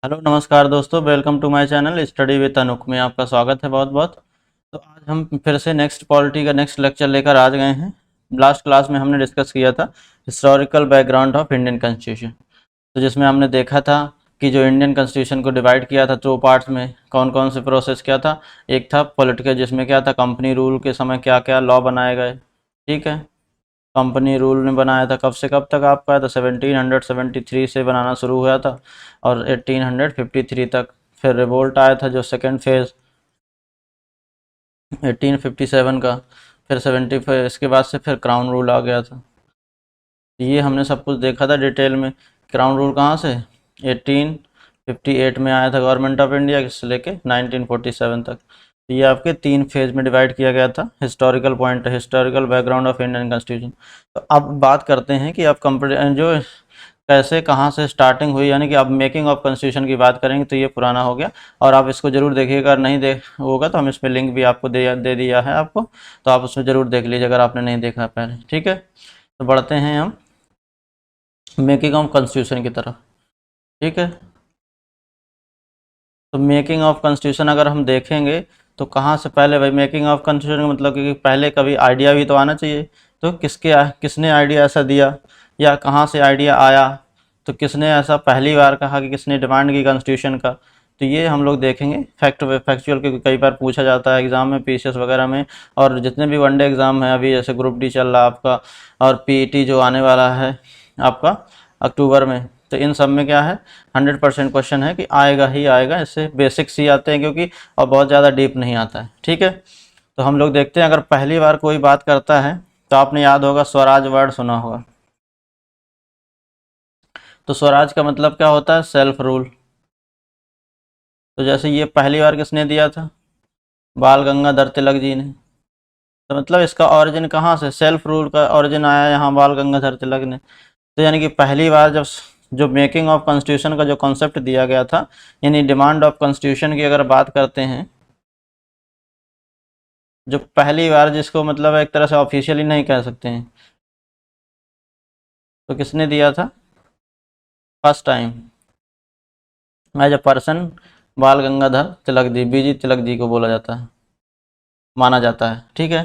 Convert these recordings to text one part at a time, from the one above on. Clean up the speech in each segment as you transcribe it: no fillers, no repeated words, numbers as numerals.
Hello नमस्कार दोस्तों, welcome to my channel study with Anuk में आपका स्वागत है बहुत बहुत। तो आज हम फिर से नेक्स्ट पॉलिटी का नेक्स्ट लेक्चर लेकर आ गए हैं। लास्ट क्लास में हमने डिस्कस किया था historical background of Indian constitution. तो जिसमें हमने देखा था कि जो इंडियन कॉन्स्टिट्यूशन को डिवाइड किया था दो पार्ट्स में, कौन कौन से प्रोसेस क्या था। एक था पॉलिटिकल, जिसमें क्या था कंपनी रूल के समय क्या क्या लॉ बनाए गए। ठीक है, कंपनी रूल ने बनाया था कब से कब तक आपका है तो 1773 से बनाना शुरू हुआ था और 1853 तक। फिर रिवोल्ट आया था जो सेकेंड फेज 1857 का। फिर 75 इसके बाद से फिर क्राउन रूल आ गया था। ये हमने सब कुछ देखा था डिटेल में। क्राउन रूल कहाँ से 1858 में आया था गवर्नमेंट ऑफ इंडिया से लेके 1947 तक। तो ये आपके तीन फेज में डिवाइड किया गया था। Historical point, historical background of Indian constitution. तो अब बात करते हैं कि अब जो कैसे कहाँ से स्टार्टिंग हुई, यानी कि अब मेकिंग ऑफ कॉन्स्टिट्यूशन की बात करेंगे तो ये पुराना हो गया। और आप इसको जरूर देखिएगा, अगर नहीं देख होगा तो हम इसमें लिंक भी आपको दे दिया है आपको, तो आप उसमें ज़रूर देख लीजिए अगर आपने नहीं देखा पहले। ठीक है, तो बढ़ते हैं हम मेकिंग ऑफ कॉन्स्टिट्यूशन की तरफ। ठीक है, तो मेकिंग ऑफ कॉन्स्टिट्यूशन अगर हम देखेंगे तो कहाँ से पहले, भाई मेकिंग ऑफ कॉन्स्टिट्यूशन का मतलब कि पहले कभी आइडिया भी तो आना चाहिए। तो किसने आइडिया ऐसा दिया या कहाँ से आइडिया आया, तो किसने ऐसा पहली बार कहा कि किसने डिमांड की कॉन्स्टिट्यूशन का, तो ये हम लोग देखेंगे फैक्चुअल, क्योंकि कई बार पूछा जाता है एग्ज़ाम में, पीसीएस वगैरह में, और जितने भी वनडे एग्ज़ाम है अभी, जैसे ग्रुप डी चल रहा है आपका और पीईटी जो आने वाला है आपका अक्टूबर में, तो इन सब में क्या है 100% क्वेश्चन है कि आएगा ही आएगा। इससे बेसिक्स ही आते हैं क्योंकि, और बहुत ज़्यादा डीप नहीं आता है। ठीक है, तो हम लोग देखते हैं अगर पहली बार कोई बात करता है तो आपने याद होगा स्वराज वर्ड सुना होगा। तो स्वराज का मतलब क्या होता है, सेल्फ रूल। तो जैसे ये पहली बार किसने दिया था, बाल गंगाधर तिलक जी ने। तो मतलब इसका ओरिजिन कहाँ से, सेल्फ रूल का ओरिजिन आया यहाँ बाल गंगाधर तिलक ने। तो यानी कि पहली बार जब जो मेकिंग ऑफ कॉन्स्टिट्यूशन का जो कॉन्सेप्ट दिया गया था, यानी डिमांड ऑफ कॉन्स्टिट्यूशन की अगर बात करते हैं, जो पहली बार जिसको मतलब एक तरह से ऑफिशियली नहीं कह सकते हैं, तो किसने दिया था first time as a person, Bal Gangadhar Tilak ji, बीजी तिलक जी को बोला जाता है, माना जाता है। ठीक है,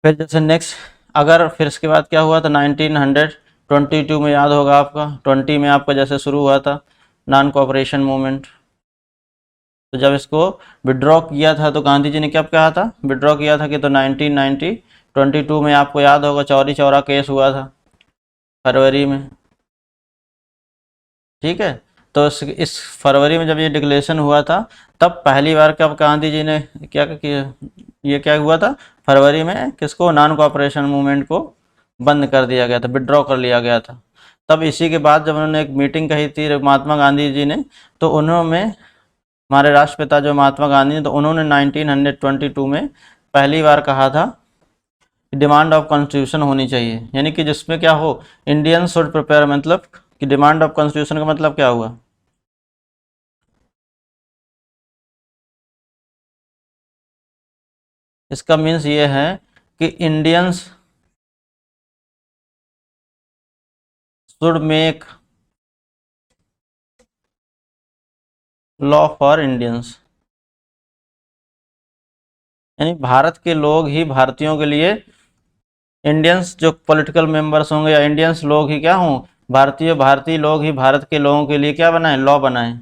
फिर जैसे नेक्स्ट, अगर फिर इसके बाद क्या हुआ था 1922 में, याद होगा आपका 20 में आपका जैसे शुरू हुआ था नॉन कोऑपरेशन मूवमेंट। तो जब इसको विड्रॉ किया था तो गांधी जी ने क्या कहा था, विड्रॉ किया था कि, तो 1922 में आपको याद होगा चौरी चौरा केस हुआ था फरवरी में। ठीक है, तो इस फरवरी में जब ये डिक्लेरेशन हुआ था, तब पहली बार कब गांधी जी ने क्या किया, ये क्या हुआ था फरवरी में, किसको, नॉन कोऑपरेशन मूवमेंट को बंद कर दिया गया था, विड्रॉ कर लिया गया था। तब इसी के बाद जब उन्होंने एक मीटिंग कही थी महात्मा गांधी जी ने, तो उन्होंने, हमारे राष्ट्रपिता जो महात्मा गांधी ने, तो उन्होंने 1922 में पहली बार कहा था डिमांड ऑफ कॉन्स्टिट्यूशन होनी चाहिए, यानी कि जिसमें क्या हो, इंडियन शुड प्रिपेयर, मतलब कि डिमांड ऑफ कॉन्स्टिट्यूशन का मतलब क्या हुआ, इसका मीन्स ये है कि Indians should make law for Indians, यानी भारत के लोग ही भारतीयों के लिए, इंडियंस जो पॉलिटिकल मेंबर्स होंगे या इंडियंस लोग ही क्या हों, भारतीय भारतीय लोग ही भारत के लोगों के लिए क्या बनाएं, लॉ बनाएं।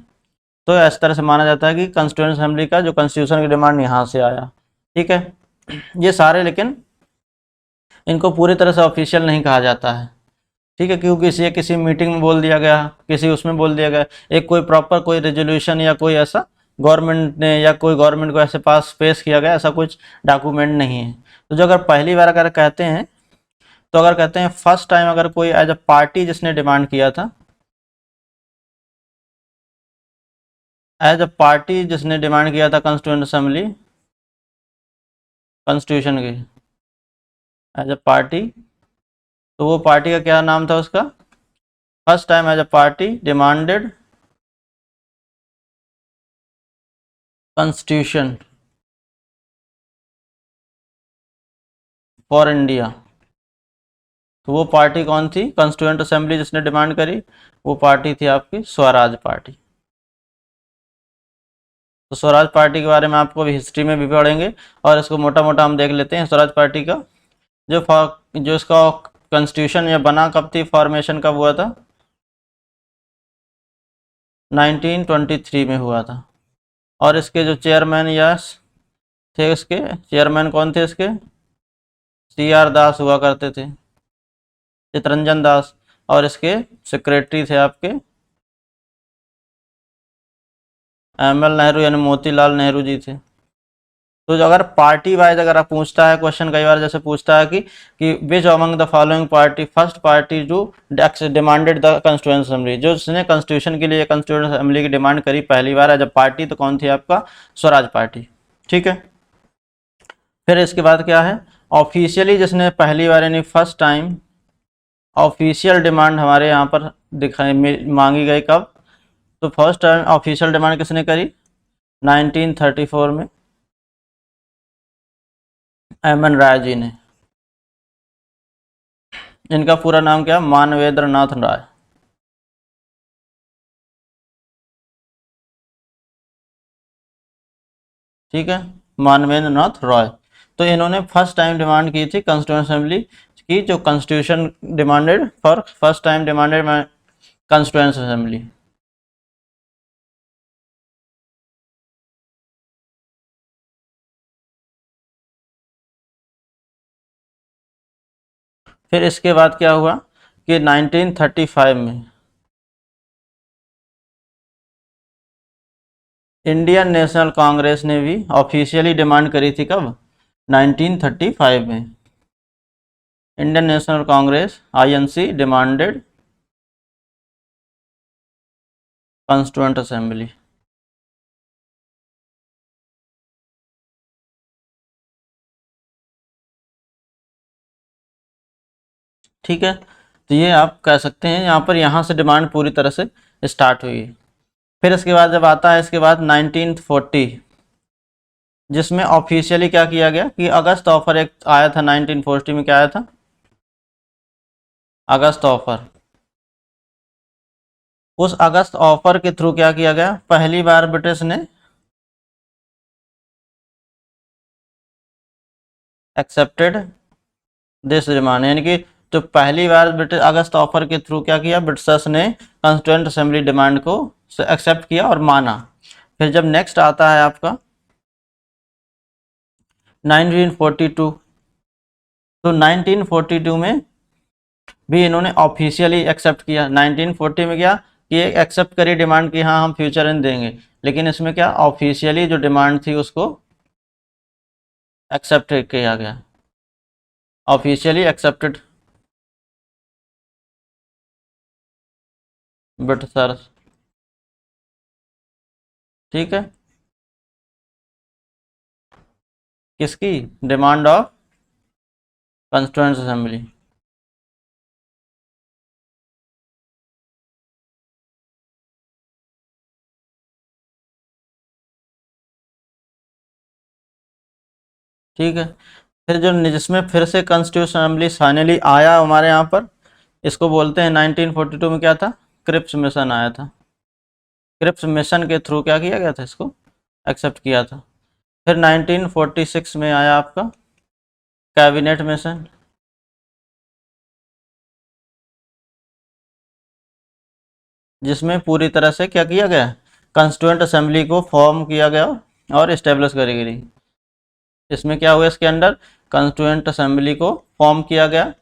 तो इस तरह से माना जाता है कि कॉन्स्टिट्यूंट असेंबली का जो कॉन्स्टिट्यूशन की डिमांड यहाँ से आया। ठीक है, ये सारे, लेकिन इनको पूरी तरह से ऑफिशियल नहीं कहा जाता है। ठीक है, क्योंकि इसे किसी मीटिंग में बोल दिया गया, किसी उसमें बोल दिया गया, एक कोई प्रॉपर कोई रेजोल्यूशन या कोई ऐसा गवर्नमेंट ने या कोई गवर्नमेंट को ऐसे पास पेश किया गया ऐसा कुछ डॉक्यूमेंट नहीं है। तो जो अगर पहली बार अगर कहते हैं, तो अगर कहते हैं फर्स्ट टाइम अगर कोई एज अ पार्टी जिसने डिमांड किया था, एज अ पार्टी जिसने डिमांड किया था कॉन्स्टिट्यूंट असेंबली कॉन्स्टिट्यूशन की एज अ पार्टी, तो वो पार्टी का क्या नाम था उसका, first time as a party demanded constitution for India. तो वो पार्टी कौन थी, कॉन्स्टिट्यूंट असेंबली जिसने डिमांड करी, वो पार्टी थी आपकी स्वराज पार्टी। तो स्वराज पार्टी के बारे में आपको अभी हिस्ट्री में भी पढ़ेंगे, और इसको मोटा मोटा हम देख लेते हैं। स्वराज पार्टी का जो इसका कॉन्स्टिट्यूशन या बना कब थी, फॉर्मेशन कब हुआ था, 1923 में हुआ था। और इसके जो चेयरमैन या थे, इसके चेयरमैन कौन थे, इसके CR दास हुआ करते थे, चितरंजन दास। और इसके सेक्रेटरी थे आपके ML नेहरू यानी मोतीलाल नेहरू जी थे। तो जो अगर पार्टी वाइज अगर आप पूछता है क्वेश्चन, कई बार जैसे पूछता है कि which among the following party first party जो डिमांडेड द कॉन्स्टिट्यूएंट असेंबली, जो जिसने कॉन्स्टिट्यूशन के लिए कॉन्स्टिट्यूएंट असेंबली की डिमांड करी पहली बार जब पार्टी, तो कौन थी आपका, स्वराज पार्टी। ठीक है। फिर इसके बाद क्या है, ऑफिशियली जिसने पहली बार यानी फर्स्ट टाइम ऑफिशियल डिमांड हमारे यहाँ पर दिखाई मांगी गई कब, तो फर्स्ट टाइम ऑफिशियल डिमांड किसने करी, 1934 में एम.एन. राय जी ने। इनका पूरा नाम क्या, मानवेंद्र नाथ राय। ठीक है, मानवेंद्र नाथ रॉय। तो इन्होंने फर्स्ट टाइम डिमांड की थी कॉन्स्टिट्यूएंट असेंबली की, जो constitution demanded for first time demanded constituent assembly. फिर इसके बाद क्या हुआ कि 1935 में इंडियन नेशनल कांग्रेस ने भी ऑफिशियली डिमांड करी थी कब, 1935 में। Indian national Congress INC demanded constituent assembly. ठीक है, तो ये आप कह सकते हैं यहाँ पर, यहाँ से डिमांड पूरी तरह से स्टार्ट हुई। फिर इसके बाद जब आता है इसके बाद 1940, जिसमें ऑफिशियली क्या किया गया कि अगस्त ऑफर एक आया था 1940 में, क्या आया था, अगस्त ऑफर। उस अगस्त ऑफर के थ्रू क्या किया गया, पहली बार ब्रिटिश ने एक्सेप्टेड दिस डिमांड, यानी कि तो पहली बार ब्रिटिश अगस्त ऑफर के थ्रू क्या किया, ब्रिटिशर्स ने कॉन्स्टिट्यूएंट असेंबली डिमांड को एक्सेप्ट किया और माना। फिर जब नेक्स्ट आता है आपका 1942, तो 1942 में भी इन्होंने ऑफिशियली एक्सेप्ट किया। 1940 में क्या कि एक्सेप्ट करी डिमांड की, हाँ हम फ्यूचर इन देंगे, लेकिन इसमें क्या ऑफिशियली जो डिमांड थी उसको एक्सेप्ट किया गया, ऑफिशियली एक्सेप्टेड ब्रिटिशर्स। ठीक है, किसकी डिमांड ऑफ कॉन्स्टिट्यूएंट असेंबली। ठीक है, फिर जो जिसमें फिर से कॉन्स्टिट्यूशन असेंबली फाइनली आया हमारे यहाँ पर, इसको बोलते हैं 1942 में क्या था, क्रिप्स मिशन आया था। क्रिप्स मिशन के थ्रू क्या किया गया था, इसको एक्सेप्ट किया था। फिर 1946 में आया आपका कैबिनेट मिशन, जिसमें पूरी तरह से क्या किया गया, कॉन्स्टिट्यूएंट असेंबली को फॉर्म किया गया और इस्टेब्लिश करी गई। इसमें क्या हुआ, इसके अंडर कॉन्स्टिट्यूएंट असेंबली को फॉर्म किया गया।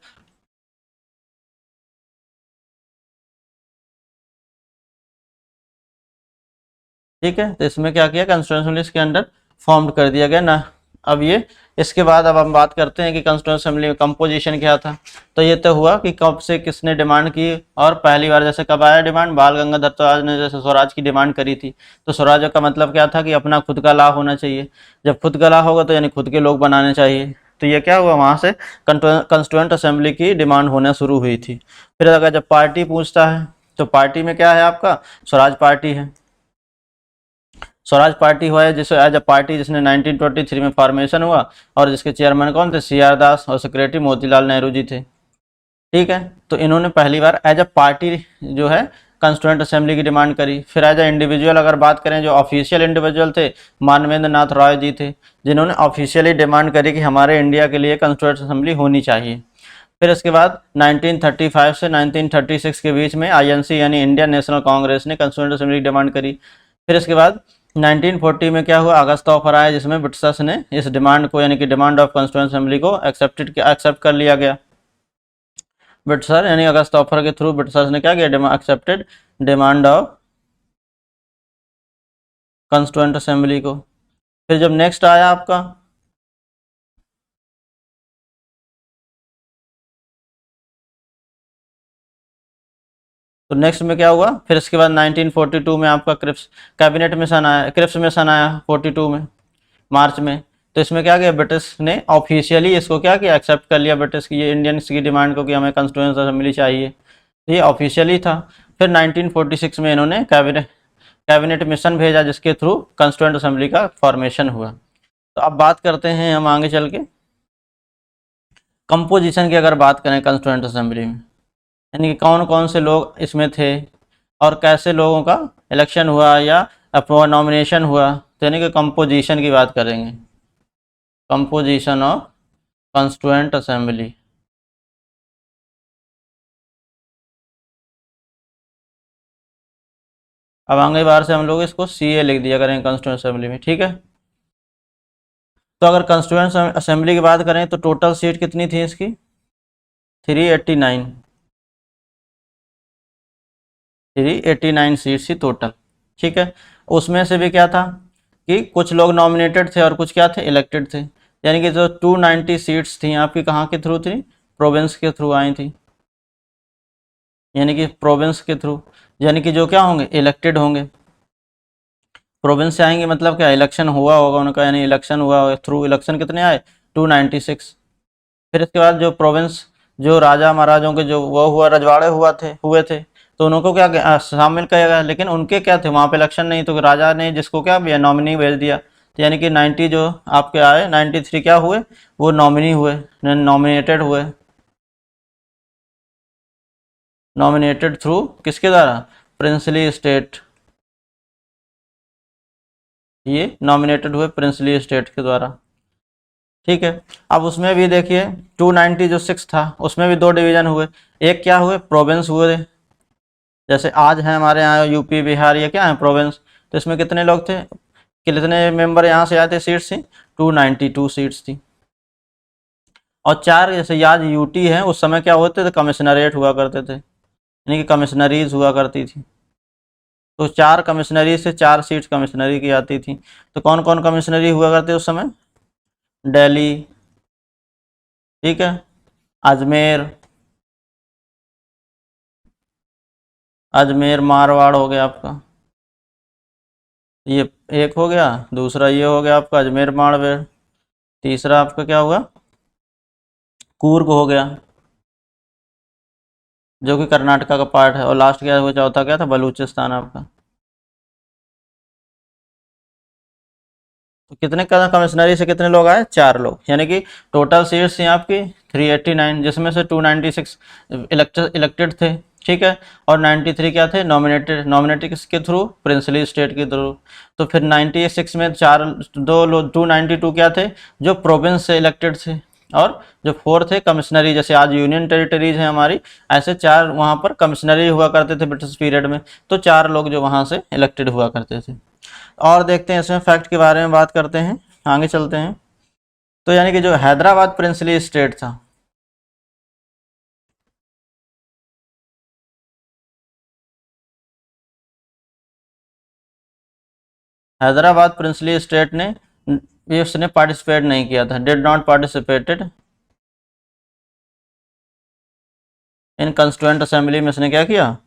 ठीक है, तो इसमें क्या किया, कॉन्स्टिट्यूएंट असेंबली इसके अंडर फॉर्म कर दिया गया ना। अब ये इसके बाद अब हम बात करते हैं कि कॉन्स्टिट्यूएंट असेंबली में कंपोजिशन क्या था। तो ये तो हुआ कि कब से किसने डिमांड की, और पहली बार जैसे कब आया डिमांड, बाल गंगाधर तिलक ने जैसे स्वराज की डिमांड करी थी। तो स्वराज का मतलब क्या था कि अपना खुद का लॉ होना चाहिए। जब खुद का लॉ होगा तो यानी खुद के लोग बनाने चाहिए। तो ये क्या हुआ, वहाँ से कॉन्स्टिट्यूएंट असेंबली की डिमांड होना शुरू हुई थी। फिर अगर जब पार्टी पूछता है तो पार्टी में क्या है आपका, स्वराज पार्टी है। स्वराज पार्टी हुआ है जिसे एज अ पार्टी, जिसने 1923 में फॉर्मेशन हुआ, और जिसके चेयरमैन कौन थे, CR दास, और सेक्रेटरी मोतीलाल नेहरू जी थे। ठीक है, तो इन्होंने पहली बार एज अ पार्टी जो है कंस्टिट्यूएंट असेंबली की डिमांड करी। फिर एज ए इंडिविजुअल अगर बात करें, जो ऑफिशियल इंडिविजुअल थे, मानवेंद्र नाथ रॉय जी थे, जिन्होंने ऑफिशियली डिमांड करी कि हमारे इंडिया के लिए कंस्टिट्यूएंट असेंबली होनी चाहिए। फिर इसके बाद 1935 से 1936 के बीच में आईएनसी यानी इंडियन नेशनल कांग्रेस ने कंस्टिट्यूएंट असेंबली की डिमांड करी। फिर इसके बाद 1940 में क्या हुआ, अगस्त ऑफर आया, जिसमें ब्रिटिशर्स ने इस डिमांड को यानी कि डिमांड ऑफ कंस्टिट्यूएंट असेंबली को एक्सेप्ट कर लिया गया। ब्रिटिशर यानी अगस्त ऑफर के थ्रू ब्रिटिशर्स ने क्या किया, accepted demand of constituent assembly को। फिर जब नेक्स्ट आया आपका तो नेक्स्ट में क्या हुआ, फिर इसके बाद 1942 में आपका क्रिप्स कैबिनेट मिशन आया, क्रिप्स मिशन आया 42 में मार्च में। तो इसमें क्या किया, ब्रिटिश ने ऑफिशियली इसको क्या किया, एक्सेप्ट कर लिया ब्रिटिश की ये इंडियंस की डिमांड को कि हमें कंस्टिट्यूएंट असेंबली चाहिए, तो ये ऑफिशियली था। फिर 1946 में इन्होंने कैबिनेट मिशन भेजा, जिसके थ्रू कंस्टिट्यूएंट असेंबली का फॉर्मेशन हुआ। तो अब बात करते हैं हम आगे चल के कंपोजिशन की। अगर बात करें कंस्टिट्यूएंट असेंबली में, यानी कि कौन कौन से लोग इसमें थे और कैसे लोगों का इलेक्शन हुआ या नॉमिनेशन हुआ, तो यानी कि कंपोजिशन की बात करेंगे, कंपोजिशन ऑफ कंस्टिट्यूएंट असेंबली। अब आगे बार से हम लोग इसको CA लिख दिया करेंगे कंस्टिट्यूएंट असेंबली में, ठीक है। तो अगर कंस्टिट्यूएंट असेंबली की बात करें तो टोटल सीट कितनी थी इसकी, 389 सीट्स थी टोटल, ठीक है। उसमें से भी क्या था कि कुछ लोग नॉमिनेटेड थे और कुछ क्या थे, इलेक्टेड थे। यानी कि जो 290 सीट्स थी आपकी कहाँ के थ्रू थी, प्रोविंस के थ्रू आई थी, यानी कि प्रोविंस के थ्रू, यानी कि जो क्या होंगे, इलेक्टेड होंगे। प्रोविंस से आएंगे मतलब क्या, इलेक्शन हुआ होगा उनका, यानी इलेक्शन हुआ होगा, थ्रू इलेक्शन कितने आए, 296। फिर इसके बाद जो प्रोविंस, जो राजा महाराजों के जो वो हुआ, रजवाड़े हुए थे, तो उनको क्या शामिल किया गया, लेकिन उनके क्या थे, वहाँ पे इलेक्शन नहीं, तो राजा ने जिसको क्या भी नॉमिनी भेज दिया। तो यानी कि 90 जो आपके आए, 93 क्या हुए, वो नॉमिनी हुए, नॉमिनेटेड हुए, नॉमिनेटेड थ्रू किसके द्वारा, प्रिंसली स्टेट, ये नॉमिनेटेड हुए प्रिंसली स्टेट के द्वारा, ठीक है। अब उसमें भी देखिए 290 जो 6 था, उसमें भी दो डिवीजन हुए, एक क्या हुए, प्रोविंस हुए, जैसे आज है हमारे यहाँ यूपी बिहार, ये क्या है, प्रोविंस। तो इसमें कितने लोग थे, कितने मेंबर यहाँ से आए थे, सीट्स थी 292 सीट्स थी। और चार, जैसे आज यूटी है, उस समय क्या होते थे, कमिश्नरेट हुआ करते थे, यानी कि कमिश्नरीज हुआ करती थी। तो चार कमिश्नरी से 4 सीट्स कमिश्नरी की आती थी। तो कौन कौन कमिश्नरी हुआ करते उस समय, दिल्ली, ठीक है, अजमेर, अजमेर मारवाड़ हो गया आपका, ये एक हो गया। दूसरा ये हो गया आपका अजमेर मारवाड़। तीसरा आपका क्या हुआ, कूर्ग हो गया, जो कि कर्नाटका का पार्ट है। और लास्ट क्या हुआ, चौथा क्या था, बलूचिस्तान आपका। तो कितने कमिश्नरी से कितने लोग आए, 4 लोग, यानी कि टोटल सीट्स थी आपकी 389, जिसमें से 296 इलेक्टेड थे, ठीक है। और 93 क्या थे, नॉमिनेटेड किसके थ्रू, प्रिंसली स्टेट के थ्रू। तो फिर 96 में चार, दो लोग 292 क्या थे, जो प्रोविंस से इलेक्टेड थे, और जो 4 थे कमिश्नरी, जैसे आज यूनियन टेरिटरीज है हमारी, ऐसे 4 वहाँ पर कमिश्नरी हुआ करते थे ब्रिटिश पीरियड में। तो 4 लोग जो वहाँ से इलेक्टेड हुआ करते थे। और देखते हैं इसमें फैक्ट के बारे में बात करते हैं, आगे चलते हैं। तो यानी कि जो हैदराबाद प्रिंसली स्टेट था, हैदराबाद प्रिंसली स्टेट ने इसने पार्टिसिपेट नहीं किया था, did not participated in constituent assembly में। इसने क्या किया,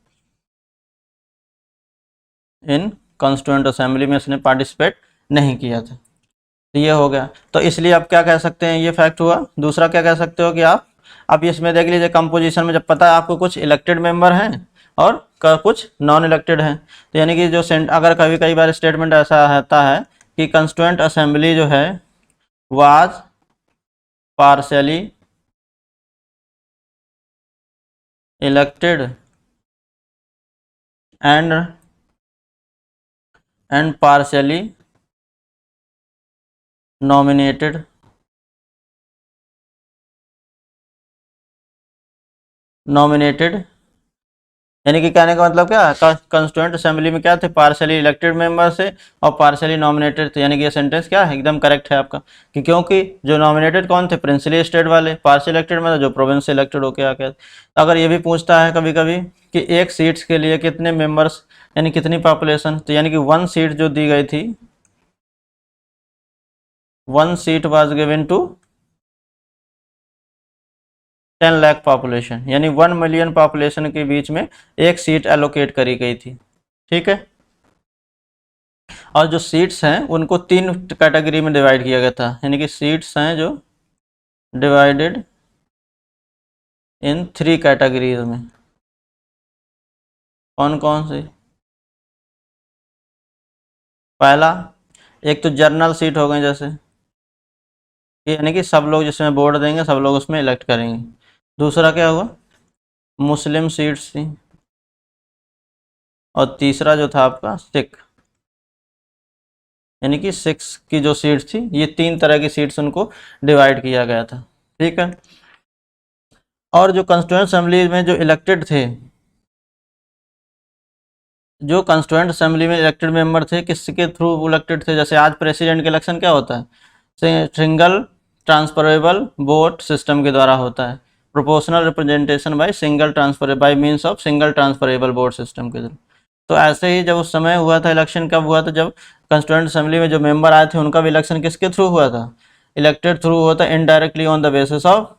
इन कंस्टिट्यूएंट असेंबली में इसने पार्टिसिपेट नहीं किया था। तो ये हो गया। तो इसलिए आप क्या कह सकते हैं, ये फैक्ट हुआ। दूसरा क्या कह सकते हो कि आप अब इसमें देख लीजिए कंपोजिशन में, जब पता है आपको कुछ इलेक्टेड मेंबर हैं और कुछ नॉन इलेक्टेड हैं, तो यानी कि जो अगर कभी कई बार स्टेटमेंट ऐसा आता है कि कंस्टिट्यूएंट असेंबली जो है was partially elected and partially nominated यानी कि कहने का मतलब क्या, कंस्टिट्यूएंट असेंबली में क्या थे, पार्शली इलेक्टेड मेंबर थे और पार्शली नॉमिनेटेड थे। यानी कि ये सेंटेंस क्या है, एकदम करेक्ट है आपका, कि क्योंकि जो नॉमिनेटेड कौन थे, प्रिंसिली स्टेट वाले, पार्शल इलेक्टेड में जो प्रोविंस से इलेक्टेड होके आके। तो अगर ये भी पूछता है कभी कभी कि एक सीट्स के लिए कितने मेंबर्स, यानी कितनी पॉपुलेशन, तो यानी कि 1 सीट जो दी गई थी, 1 seat was given to 10 lakh population, यानी 1 मिलियन पॉपुलेशन के बीच में एक सीट एलोकेट करी गई थी। ठीक है, और जो सीट्स हैं उनको 3 कैटेगरी में डिवाइड किया गया था, यानी कि सीट्स हैं जो डिवाइडेड इन 3 कैटेगरीज में। कौन कौन से, पहला एक तो जर्नल सीट हो गए, जैसे यानी कि सब लोग जिसमें वोट देंगे सब लोग उसमें इलेक्ट करेंगे। दूसरा क्या हुआ, मुस्लिम सीट्स थी, और तीसरा जो था आपका सिख, यानी कि सिक्स की जो सीट्स थी, ये 3 तरह की सीट्स उनको डिवाइड किया गया था। ठीक है, और जो कंस्टिट्यूएंट असेंबली में जो इलेक्टेड थे, जो कंस्टिट्यूएंट असेंबली में इलेक्टेड मेंबर थे, किसके थ्रू इलेक्टेड थे, जैसे आज प्रेसिडेंट के इलेक्शन क्या होता है, सिंगल ट्रांसफरेबल वोट सिस्टम के द्वारा होता है, proportional representation by single transfer by means of single transferable vote system के थ्रू। तो ऐसे ही जब उस समय हुआ था इलेक्शन, कब हुआ था, जब कंस्टिट्यूएंट असेंबली में जो मेंबर आए थे उनका भी इलेक्शन किसके थ्रू हुआ था, इलेक्टेड थ्रू हुआ था, indirectly on the basis of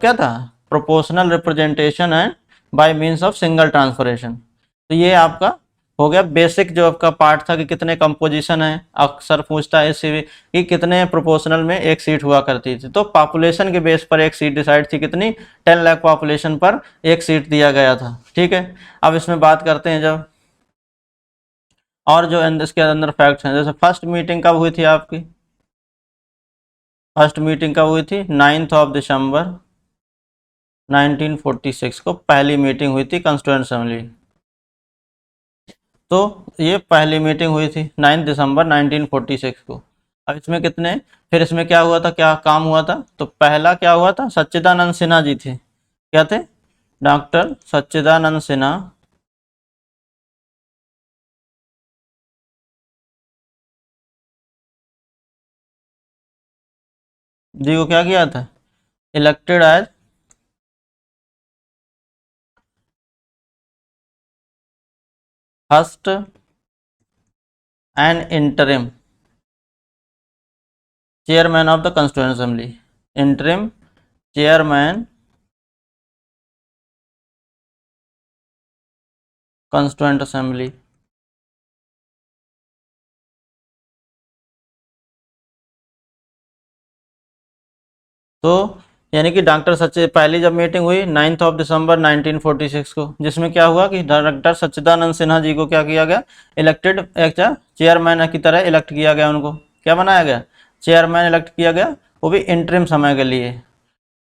क्या था, proportional representation and by means of single transferation. तो ये आपका हो गया बेसिक जो आपका पार्ट था कि कितने कंपोजिशन है, अक्सर पूछता है इससे भी कि कितने प्रोपोर्शनल में एक सीट हुआ करती थी। तो पॉपुलेशन के बेस पर एक सीट डिसाइड थी, कितनी, 10 लाख पॉपुलेशन पर एक सीट दिया गया था। ठीक है, अब इसमें बात करते हैं जब, और जो इसके अंदर फैक्ट्स हैं, जैसे फर्स्ट मीटिंग कब हुई थी आपकी, फर्स्ट मीटिंग कब हुई थी, 9 दिसंबर 1946 को पहली मीटिंग हुई थी कंस्टिट्यूएंट असेंबली। तो ये पहली मीटिंग हुई थी 9 दिसंबर 1946 को। अब इसमें कितने, फिर इसमें क्या हुआ था, क्या काम हुआ था, तो पहला क्या हुआ था, सच्चिदानंद सिन्हा जी थे, क्या थे, डॉक्टर सच्चिदानंद सिन्हा जी को क्या किया था, elected as first and interim chairman of the constituent assembly, interim chairman constituent assembly. तो यानी कि डॉक्टर सच्चे पहली जब मीटिंग हुई 9 दिसंबर 1946 को, जिसमें क्या हुआ कि डॉक्टर सच्चिदानंद सिन्हा जी को क्या किया गया, इलेक्टेड एक चेयरमैन की तरह इलेक्ट किया गया, उनको क्या बनाया गया, चेयरमैन इलेक्ट किया गया, वो भी इंटरिम समय के लिए।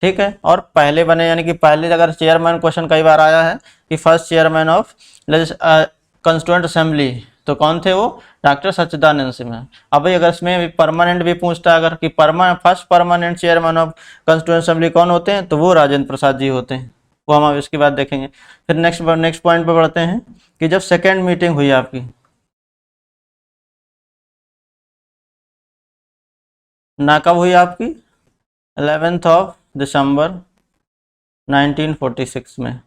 ठीक है, और पहले बने, यानी कि पहले अगर चेयरमैन क्वेश्चन कई बार आया है कि first chairman of constituent assembly, तो कौन थे वो, डॉक्टर सच्चिदानंद सिन्हा। अब भाई अगर इसमें पर्मानेंट भी पूछता है अगर कि first permanent chairman of constituent assembly कौन होते हैं, तो वो राजेंद्र प्रसाद जी होते हैं, वो हम अब इसके बाद देखेंगे। फिर नेक्स्ट पॉइंट पर बढ़ते हैं कि जब सेकेंड मीटिंग हुई आपकी, ना कब हुई आपकी, 11 दिसंबर 1946 में।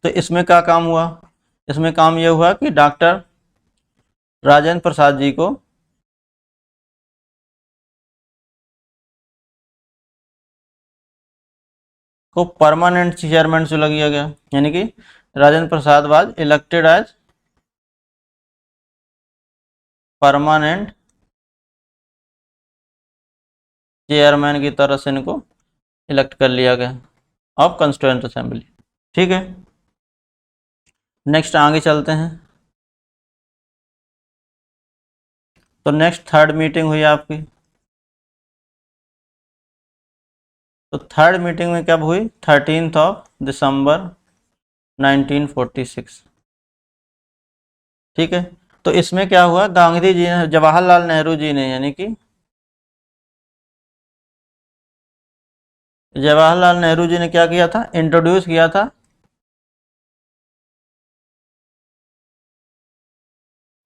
तो इसमें क्या काम हुआ, इसमें काम यह हुआ कि डॉक्टर राजेंद्र प्रसाद जी को परमानेंट चेयरमैन चुना किया गया, यानी कि Rajendra Prasad was elected as permanent chairman की तरह से इनको इलेक्ट कर लिया गया ऑफ कंस्टिट्यूएंट असेंबली। ठीक है, नेक्स्ट आगे चलते हैं। तो नेक्स्ट थर्ड मीटिंग हुई आपकी, तो थर्ड मीटिंग में कब हुई, 13 दिसंबर 1946। ठीक है, तो इसमें क्या हुआ, गांधी जी ने, जवाहरलाल नेहरू जी ने, यानी कि जवाहरलाल नेहरू जी ने क्या किया था, इंट्रोड्यूस किया था,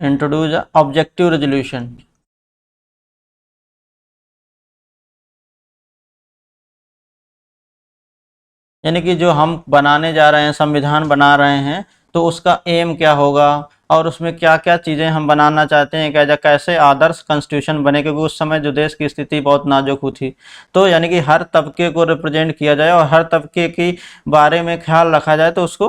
इंट्रोड्यूस ऑब्जेक्टिव रेजोल्यूशन। यानी कि जो हम बनाने जा रहे हैं, संविधान बना रहे हैं, तो उसका एम क्या होगा और उसमें क्या क्या चीज़ें हम बनाना चाहते हैं, क्या कैसे आदर्श कॉन्स्टिट्यूशन बने, क्योंकि उस समय जो देश की स्थिति बहुत नाजुक हुई थी। तो यानी कि हर तबके को रिप्रेजेंट किया जाए और हर तबके की बारे में ख्याल रखा जाए, तो उसको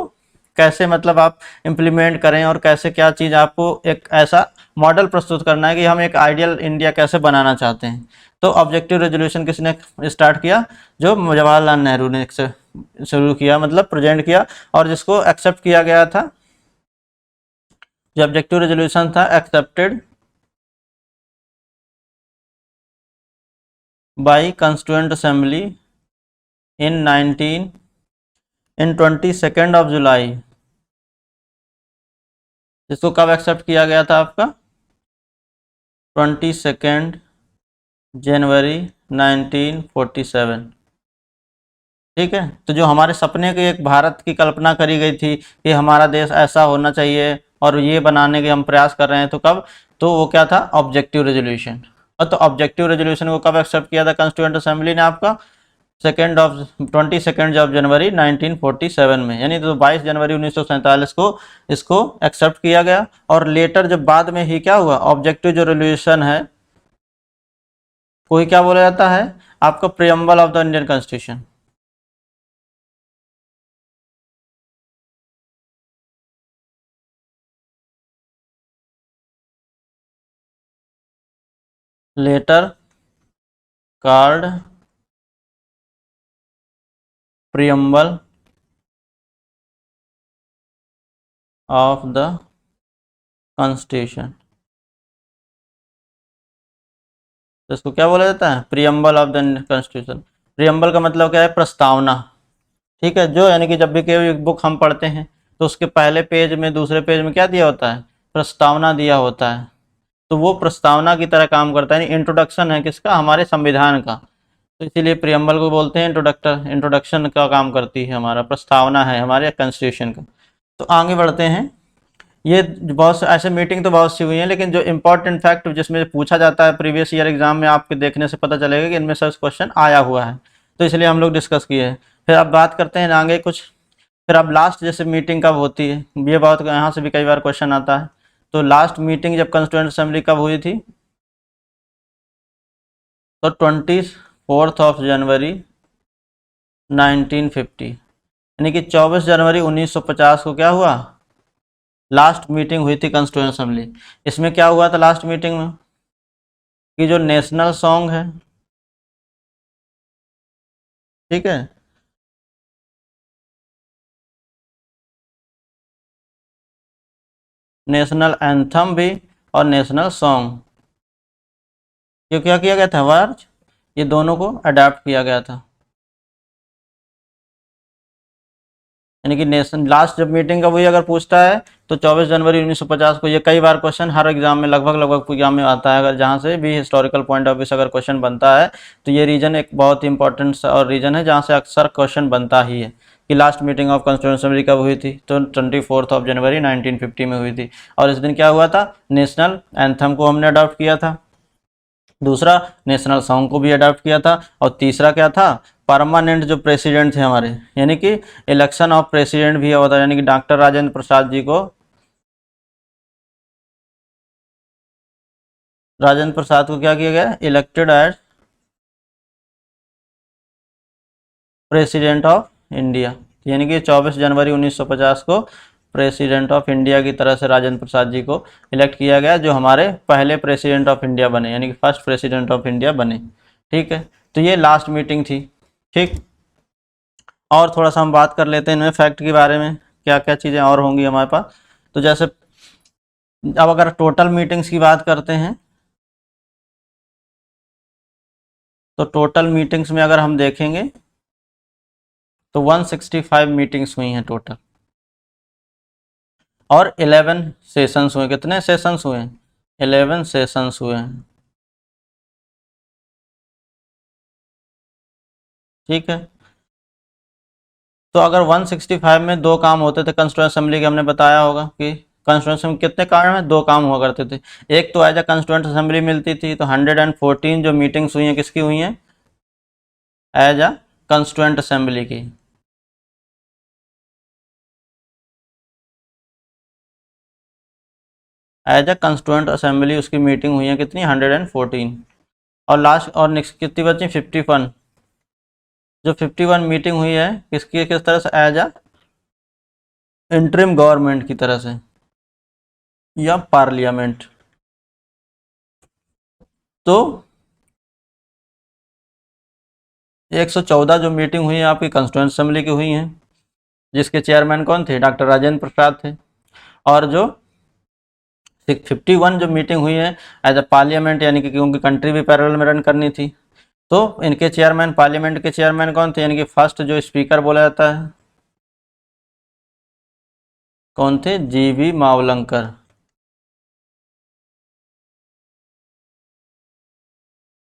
कैसे मतलब आप इम्प्लीमेंट करें और कैसे क्या चीज़ आपको एक ऐसा मॉडल प्रस्तुत करना है कि हम एक आइडियल इंडिया कैसे बनाना चाहते हैं। तो ऑब्जेक्टिव रेजोल्यूशन किसने स्टार्ट किया, जो जवाहरलाल नेहरू ने शुरू किया, मतलब प्रेजेंट किया, और जिसको एक्सेप्ट किया गया था, जो ऑब्जेक्टिव रेजोल्यूशन था accepted by constituent assembly in 22 of July. जिसको कब एक्सेप्ट किया गया था आपका, 22 जनवरी 1947। ठीक है, तो जो हमारे सपने के एक भारत की कल्पना करी गई थी कि हमारा देश ऐसा होना चाहिए और ये बनाने के हम प्रयास कर रहे हैं, तो कब, तो वो क्या था, ऑब्जेक्टिव रेजोल्यूशन। और तो ऑब्जेक्टिव रेजोल्यूशन को कब एक्सेप्ट किया था कॉन्स्टिट्यूएंट असेंबली ने आपका, 22 जनवरी 1947 में, यानी तो 22 जनवरी 1947 को इसको एक्सेप्ट किया गया। और लेटर जब बाद में ही क्या हुआ, ऑब्जेक्टिव जो रेजोल्यूशन है, कोई क्या बोला जाता है आपका, preamble of the Indian constitution. Letter card preamble of the constitution, तो इसको क्या बोला जाता है, preamble of the constitution. Preamble का मतलब क्या है, प्रस्तावना। ठीक है, जो यानी कि जब भी कोई बुक हम पढ़ते हैं, तो उसके पहले पेज में, दूसरे पेज में क्या दिया होता है, प्रस्तावना दिया होता है। तो वो प्रस्तावना की तरह काम करता है, इंट्रोडक्शन है किसका, हमारे संविधान का। तो इसीलिए प्रियम्बल को बोलते हैं इंट्रोडक्टर, इंट्रोडक्शन का काम करती है, हमारा प्रस्तावना है हमारे कॉन्स्टिट्यूशन का। तो आगे बढ़ते हैं। ये बहुत से ऐसे मीटिंग तो बहुत सी हुई हैं, लेकिन जो इंपॉर्टेंट फैक्ट जिसमें पूछा जाता है प्रीवियस ईयर एग्जाम में, आपके देखने से पता चलेगा कि इनमें से क्वेश्चन आया हुआ है, तो इसलिए हम लोग डिस्कस किए हैं। फिर अब बात करते हैं आगे कुछ। फिर अब लास्ट जैसे मीटिंग कब होती है, ये बात यहाँ से भी कई बार क्वेश्चन आता है। तो लास्ट मीटिंग जब कॉन्स्टिट्यूएंट असेंबली कब हुई थी, तो 24 जनवरी 1950, यानी कि 24 जनवरी 1950 को क्या हुआ, लास्ट मीटिंग हुई थी कॉन्स्टिट्यूएंट असेंबली। इसमें क्या हुआ था लास्ट मीटिंग में, कि जो नेशनल सॉन्ग है, ठीक है, नेशनल एंथम भी और नेशनल सॉन्ग, ये क्या किया गया था, वर्ज, ये दोनों को अडाप्ट किया गया था। यानी कि नेशन लास्ट जब मीटिंग कब हुई अगर पूछता है, तो 24 जनवरी 1950 को। ये कई बार क्वेश्चन हर एग्जाम में, लगभग लगभग एग्जाम में आता है, अगर जहाँ से भी हिस्टोरिकल पॉइंट ऑफ व्यू से अगर क्वेश्चन बनता है, तो ये रीजन एक बहुत ही इंपॉर्टेंट और रीजन है जहाँ से अक्सर क्वेश्चन बनता ही है, कि last meeting of constituent assembly कब हुई थी, तो 24 जनवरी 1950 में हुई थी। और इस दिन क्या हुआ था, नेशनल एंथम को हमने अडॉप्ट किया था, दूसरा नेशनल सॉन्ग को भी अडॉप्ट किया था, और तीसरा क्या था, परमानेंट जो प्रेसिडेंट थे हमारे, यानी कि इलेक्शन ऑफ प्रेसिडेंट भी हुआ था, यानी कि डॉक्टर राजेंद्र प्रसाद जी को, राजेंद्र प्रसाद को क्या किया गया, elected as president of India. यानी कि 24 जनवरी 1950 को प्रेसिडेंट ऑफ इंडिया की तरह से राजेंद्र प्रसाद जी को इलेक्ट किया गया, जो हमारे पहले प्रेसिडेंट ऑफ इंडिया बने, यानी कि फर्स्ट प्रेसिडेंट ऑफ इंडिया बने। ठीक है, तो ये लास्ट मीटिंग थी। ठीक, और थोड़ा सा हम बात कर लेते हैं इनमें फैक्ट के बारे में, क्या क्या चीज़ें और होंगी हमारे पास। तो जैसे अब अगर टोटल मीटिंग्स की बात करते हैं, तो टोटल मीटिंग्स में अगर हम देखेंगे, तो 165 मीटिंग्स हुई हैं टोटल। और 11 सेशंस हुए। कितने सेशंस हुए? 11 सेशंस हुए हैं। ठीक है, तो अगर 165 में दो काम होते थे कंस्टिट्यूएंट असेंबली के, हमने बताया होगा कि कंस्टिट्यूएंट असेंबली कितने काम में दो काम हुआ करते थे। एक तो एज अ कंस्टिट्यूएंट असेंबली मिलती थी, तो 114 जो मीटिंग्स हुई हैं किसकी हुई हैं? एज अ कंस्टिट्यूएंट असेंबली की। एज अ कंस्टिट्यूएंट असेंबली उसकी मीटिंग हुई है कितनी? 114। और लास्ट और नेक्स्ट कितनी बची? 51। जो 51 मीटिंग हुई है किसकी, किस तरह से? एज अ इंटरिम गवर्नमेंट की तरह से या पार्लियामेंट। तो 114 जो मीटिंग हुई है आपकी कंस्टिट्यूएंट असेंबली की हुई हैं, जिसके चेयरमैन कौन थे? डॉक्टर राजेंद्र प्रसाद थे। और जो 51 जो मीटिंग हुई है एज अ पार्लियामेंट, यानी कि उनकी कंट्री भी पैरेलल में रन करनी थी, तो इनके चेयरमैन, पार्लियामेंट के चेयरमैन कौन थे? यानी कि फर्स्ट जो स्पीकर बोला जाता है, कौन थे? जीवी मावलंकर।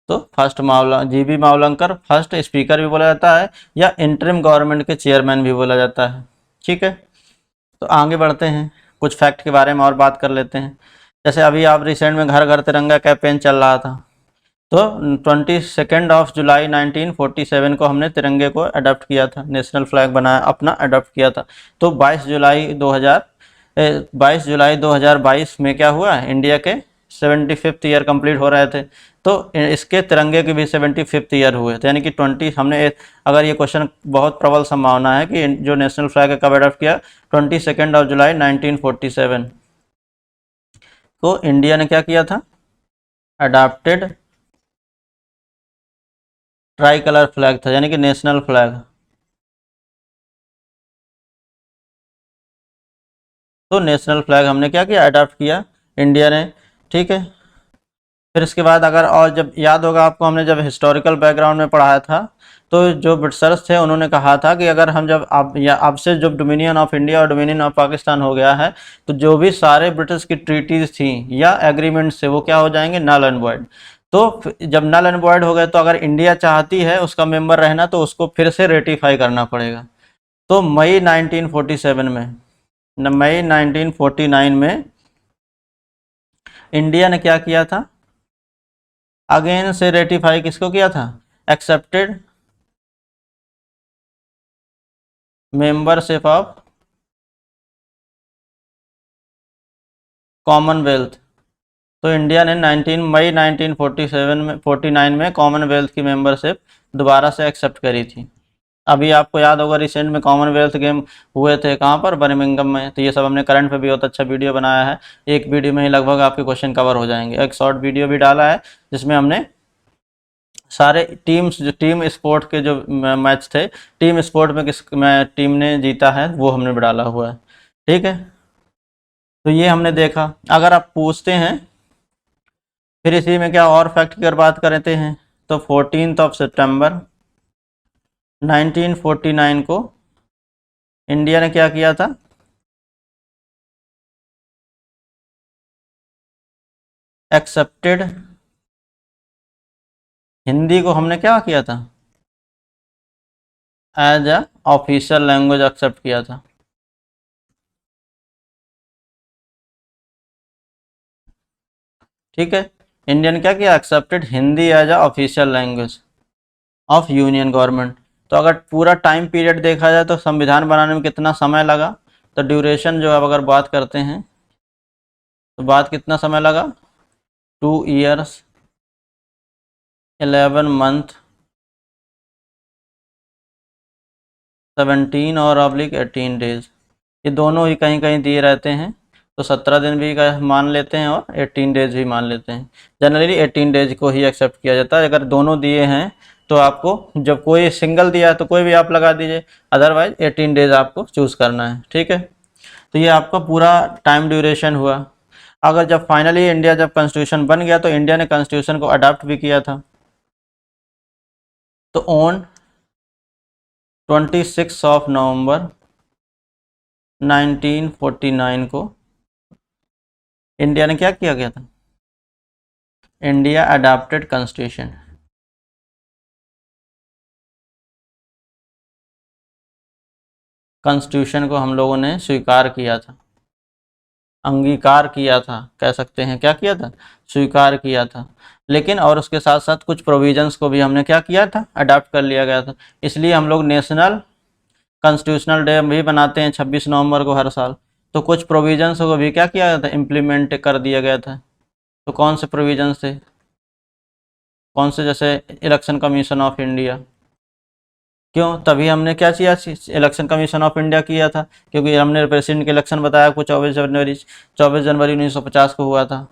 तो first Mavala GB Mavalankar first speaker भी बोला जाता है, या इंटरिम गवर्नमेंट के चेयरमैन भी बोला जाता है। ठीक है, तो आगे बढ़ते हैं, कुछ फैक्ट के बारे में और बात कर लेते हैं। जैसे अभी आप रिसेंट में घर घर तिरंगा कैंपेन चल रहा था, तो 22 जुलाई 1947 को हमने तिरंगे को अडॉप्ट किया था, नेशनल फ्लैग बनाया अपना, अडॉप्ट किया था। तो 22 जुलाई 2022 में क्या हुआ? इंडिया के 75th ईयर कंप्लीट हो रहे थे, तो इसके तिरंगे के भी 75th ईयर हुए थे। यानी कि 20 हमने, अगर ये क्वेश्चन बहुत प्रबल संभावना है कि जो नेशनल फ्लैग है कब अडॉप्ट किया? 22 जुलाई 1947 को इंडिया ने क्या किया था? अडॉप्टेड ट्राई कलर फ्लैग था, यानी कि नेशनल फ्लैग। तो नेशनल फ्लैग हमने क्या किया? अडॉप्ट किया इंडिया ने। ठीक है, फिर इसके बाद अगर, और जब याद होगा आपको, हमने जब हिस्टोरिकल बैकग्राउंड में पढ़ाया था, तो जो ब्रिटिशर्स थे उन्होंने कहा था कि अगर हम जब अब या अब से जब डोमिनियन ऑफ इंडिया और डोमिनियन ऑफ पाकिस्तान हो गया है, तो जो भी सारे ब्रिटिश की ट्रीटीज थी या एग्रीमेंट्स थे वो क्या हो जाएंगे? Null and void. तो जब नल एंड वॉइड हो गए, तो अगर इंडिया चाहती है उसका मेंबर रहना, तो उसको फिर से रेटिफाई करना पड़ेगा। तो मई 1947 में, मई 1949 में इंडिया ने क्या किया था? अगेन से रेटिफाई किसको किया था? Accepted membership of Commonwealth. तो इंडिया ने 19 मई 1947 में 49 में कॉमनवेल्थ की मेंबरशिप दोबारा से एक्सेप्ट करी थी। अभी आपको याद होगा रिसेंट में कॉमनवेल्थ गेम हुए थे, कहाँ पर? बर्मिंघम में। तो ये सब हमने करंट पे भी बहुत अच्छा वीडियो बनाया है, एक वीडियो में ही लगभग आपके क्वेश्चन कवर हो जाएंगे। एक शॉर्ट वीडियो भी डाला है जिसमें हमने सारे टीम्स, जो टीम स्पोर्ट के जो मैच थे, टीम स्पोर्ट में किस टीम ने जीता है वो हमने भी डाला हुआ है। ठीक है, तो ये हमने देखा। अगर आप पूछते हैं फिर इसी में क्या और फैक्ट की अगर बात करते हैं, तो 14 सितंबर 1949 को इंडिया ने क्या किया था? एक्सेप्टेड, हिंदी को हमने क्या किया था? As a official language accept किया था। ठीक है, इंडिया ने क्या किया? Accepted Hindi as a official language of union government. तो अगर पूरा टाइम पीरियड देखा जाए तो संविधान बनाने में कितना समय लगा? तो ड्यूरेशन जो अब अगर बात करते हैं, तो बात कितना समय लगा? 2 years 11 month 17 और ऑब्लिक 18 days, ये दोनों ही कहीं कहीं दिए रहते हैं, तो 17 दिन भी मान लेते हैं और 18 days भी मान लेते हैं। जनरली 18 days को ही एक्सेप्ट किया जाता है। अगर दोनों दिए हैं तो आपको, जब कोई सिंगल दिया है तो कोई भी आप लगा दीजिए, अदरवाइज 18 days आपको चूज़ करना है। ठीक है, तो ये आपका पूरा टाइम ड्यूरेशन हुआ। अगर जब फाइनली इंडिया जब कॉन्स्टिट्यूशन बन गया, तो इंडिया ने कॉन्स्टिट्यूशन को अडॉप्ट भी किया था। तो ऑन 26 November 1949 को इंडिया ने क्या किया गया था? India adopted constitution. कॉन्स्टिट्यूशन को हम लोगों ने स्वीकार किया था, अंगीकार किया था, कह सकते हैं, क्या किया था? स्वीकार किया था। लेकिन और उसके साथ साथ कुछ प्रोविजंस को भी हमने क्या किया था? अडॉप्ट कर लिया गया था। इसलिए हम लोग नेशनल कॉन्स्टिट्यूशनल डे भी बनाते हैं 26 नवंबर को हर साल। तो कुछ प्रोविजंस को भी क्या किया गया था? इम्प्लीमेंट कर दिया गया था। तो कौन से प्रोविजंस थे? कौन से? जैसे इलेक्शन कमीशन ऑफ इंडिया। क्यों? तभी हमने क्या किया? इलेक्शन कमीशन ऑफ इंडिया किया था, क्योंकि हमने प्रेसिडेंट के इलेक्शन बताया आपको 24 जनवरी 1950 को हुआ था।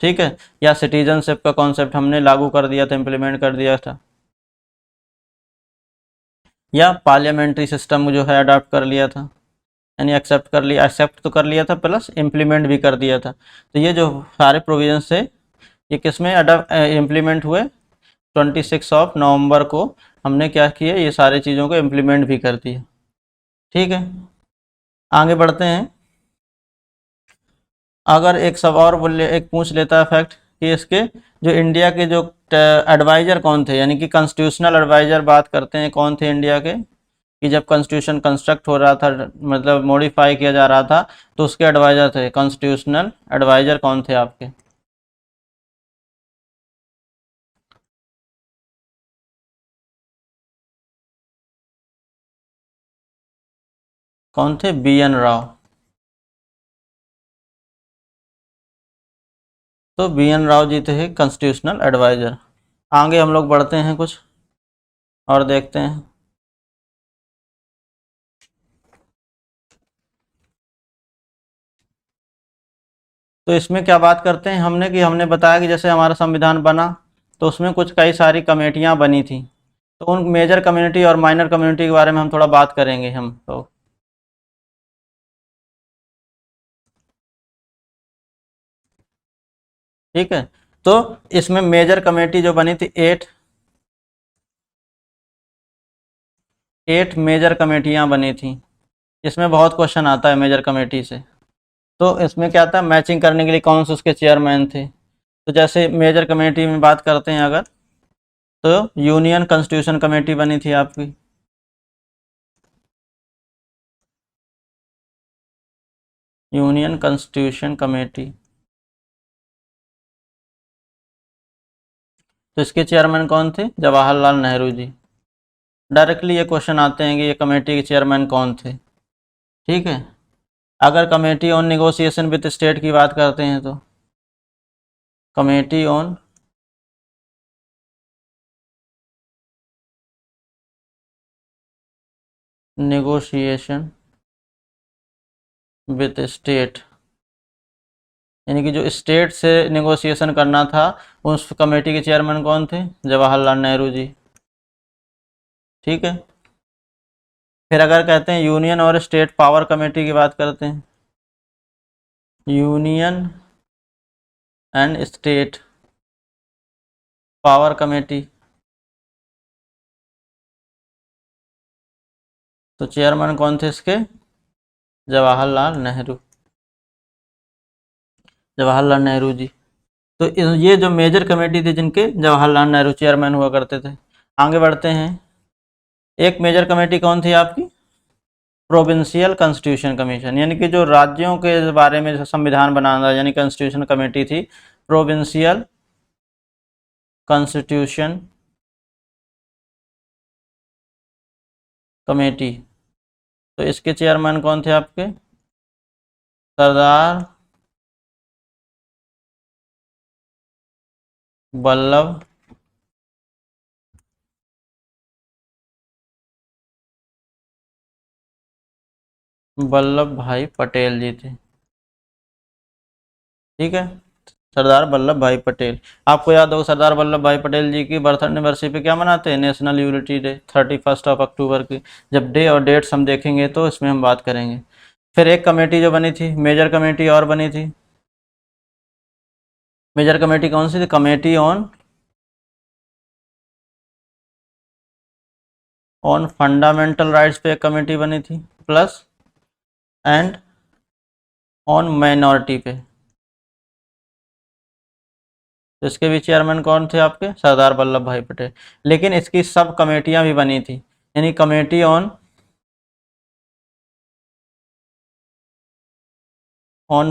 ठीक है। या सिटीजनशिप का कॉन्सेप्ट हमने लागू कर दिया था, इम्प्लीमेंट कर दिया था। या पार्लियामेंट्री सिस्टम जो है अडॉप्ट कर लिया था, यानी एक्सेप्ट कर लिया, एक्सेप्ट तो कर लिया था प्लस इम्प्लीमेंट भी कर दिया था। तो ये जो सारे प्रोविजंस थे ये किस में अडॉप्ट इम्प्लीमेंट हुए? 26 नवंबर को हमने क्या किया? ये सारी चीज़ों को इम्प्लीमेंट भी कर दिया। ठीक है, आगे बढ़ते हैं। अगर एक सब और बोले, एक पूछ लेता है फैक्ट कि इसके जो इंडिया के जो एडवाइज़र कौन थे, यानी कि कॉन्स्टिट्यूशनल एडवाइज़र बात करते हैं, कौन थे इंडिया के? कि जब कॉन्स्टिट्यूशन कंस्ट्रक्ट हो रहा था, मतलब मॉडिफाई किया जा रहा था, तो उसके एडवाइज़र थे, कॉन्स्टिट्यूशनल एडवाइज़र कौन थे आपके? कौन थे? B N Rao. तो बी एन राव जी थे कॉन्स्टिट्यूशनल एडवाइज़र। आगे हम लोग बढ़ते हैं कुछ और देखते हैं। तो इसमें क्या बात करते हैं हमने, कि हमने बताया कि जैसे हमारा संविधान बना तो उसमें कुछ कई सारी कमेटियां बनी थी। तो उन मेजर कम्युनिटी और माइनर कम्युनिटी के बारे में हम थोड़ा बात करेंगे हम तो। ठीक है। तो इसमें मेजर कमेटी जो बनी थी, एट मेजर कमेटियां बनी थी। इसमें बहुत क्वेश्चन आता है मेजर कमेटी से। तो इसमें क्या था? मैचिंग करने के लिए कौन से उसके चेयरमैन थे। तो जैसे मेजर कमेटी में बात करते हैं अगर, तो यूनियन कॉन्स्टिट्यूशन कमेटी बनी थी आपकी। Union constitution committee. तो इसके चेयरमैन कौन थे? जवाहरलाल नेहरू जी। डायरेक्टली ये क्वेश्चन आते हैं कि ये कमेटी के चेयरमैन कौन थे। ठीक है। अगर committee on negotiation with state की बात करते हैं, तो committee on negotiation with state, यानी कि जो स्टेट से नेगोशिएशन करना था, उस कमेटी के चेयरमैन कौन थे? जवाहरलाल नेहरू जी। ठीक है। फिर अगर कहते हैं यूनियन और स्टेट पावर कमेटी की बात करते हैं, union and state power committee, तो चेयरमैन कौन थे इसके? जवाहरलाल नेहरू। जवाहरलाल नेहरू जी। तो ये जो मेजर कमेटी थी जिनके जवाहरलाल नेहरू चेयरमैन हुआ करते थे। आगे बढ़ते हैं। एक मेजर कमेटी कौन थी आपकी? प्रोविंशियल कॉन्स्टिट्यूशन कमीशन, यानी कि जो राज्यों के बारे में संविधान बनाना, यानी कॉन्स्टिट्यूशन कमेटी थी प्रोविंशियल कॉन्स्टिट्यूशन कमेटी। तो इसके चेयरमैन कौन थे आपके? सरदार वल्लभ वल्लभ भाई पटेल जी थे। ठीक है। सरदार वल्लभ भाई पटेल। आपको याद होगा सरदार वल्लभ भाई पटेल जी की बर्थ एनिवर्सरी पे क्या मनाते हैं? नेशनल यूनिटी डे, 31 अक्टूबर की। जब डे और डेट्स हम देखेंगे तो इसमें हम बात करेंगे। फिर एक कमेटी जो बनी थी, मेजर कमेटी और बनी थी। मेजर कमेटी कौन सी थी? कमेटी ऑन फंडामेंटल राइट्स पे एक कमेटी बनी थी, प्लस एंड ऑन माइनॉरिटी पे। तो इसके भी चेयरमैन कौन थे आपके? सरदार वल्लभ भाई पटेल। लेकिन इसकी सब कमेटियां भी बनी थी, यानी कमेटी ऑन